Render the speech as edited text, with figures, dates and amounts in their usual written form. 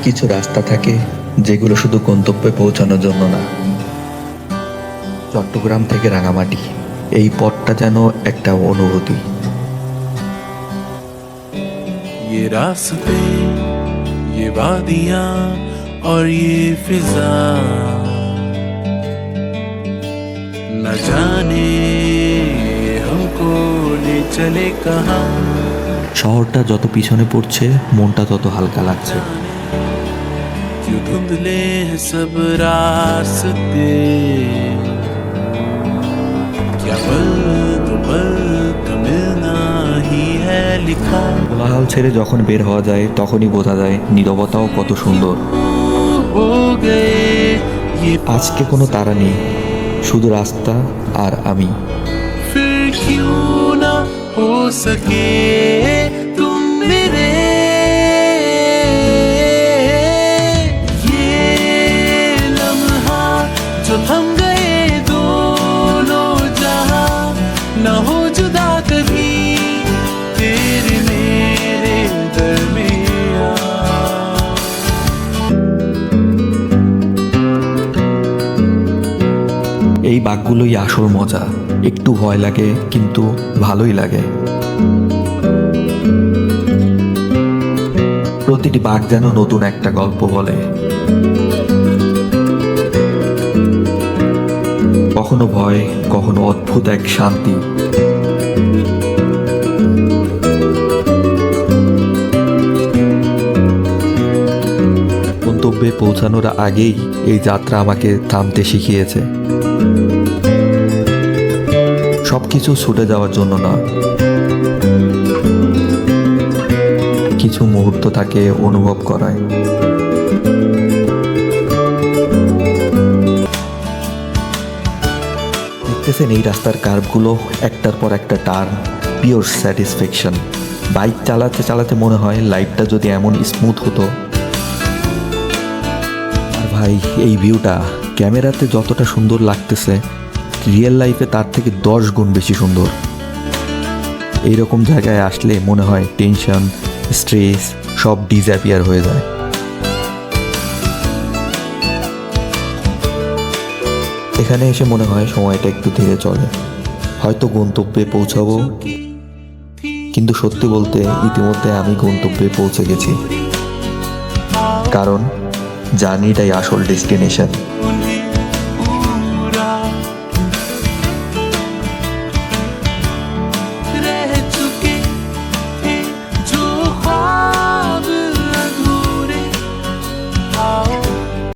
কিছু রাস্তা থাকে যেগুলো শুধু গন্তব্যে পৌঁছানোর জন্য না। চট্টগ্রাম থেকে রাঙামাটি এই পথটা যেন একটা অনুভূতি। ये रास्ते ये वादियां और ये फिजा न जाने हमको ले चले कहां। শহরটা যত পিছনে পড়ছে মনটা তত হালকা লাগছে। क्यों धुंधले हैं सब रास्ते, क्या पल दो पल का मिलना ही है लिखा। কোলাহল ছেড়ে যখন বের হওয়া যায় তখনই বোঝা যায় নীরবতাও কত সুন্দর। हो गए ये আজকে কোনো তাড়া নেই, শুধু রাস্তা আর আমি। फिर क्यों ना हो सके तुम मेरे, ये लम्हा जो थम गए दोनों जहां, ना हो जुदा कभी तेरे मेरे दरमियां। এই বাঘগুলোই আসল মজা। একটু ভয় লাগে কিন্তু ভালোই লাগে। প্রতিটি বাঘ যেন নতুন একটা গল্প বলে। কখনো ভয়, কখনো অদ্ভুত এক শান্তি। গন্তব্যে পৌঁছানোর আগেই এই যাত্রা আমাকে থামতে শিখিয়েছে। সবকিছু ছুটে যাওয়ার জন্য না, কিছু মুহূর্ত তাকে অনুভব করায়। দেখতেছেন এই রাস্তার কার্ভগুলো, একটার পর একটা টার্ন, পিওর স্যাটিসফ্যাকশন। বাইক চালাতে চালাতে মনে হয় লাইফটা যদি এমন স্মুথ হতো। আর ভাই এই ভিউটা ক্যামেরাতে যতটা সুন্দর লাগতেছে, রিয়েল লাইফে তার থেকে 10 গুণ বেশি সুন্দর। এইরকম জায়গায় আসলে মনে হয় টেনশন, স্ট্রেস সব ডিসঅ্যাপিয়ার হয়ে যায়। এখানে এসে মনে হয় সময়টা একটু ধীরে চলে। হয়তো গন্তব্যে পৌঁছাবো, কিন্তু সত্যি বলতে ইতিমধ্যে আমি গন্তব্যে পৌঁছে গেছি। কারণ জার্নিটাই আসল ডেস্টিনেশন।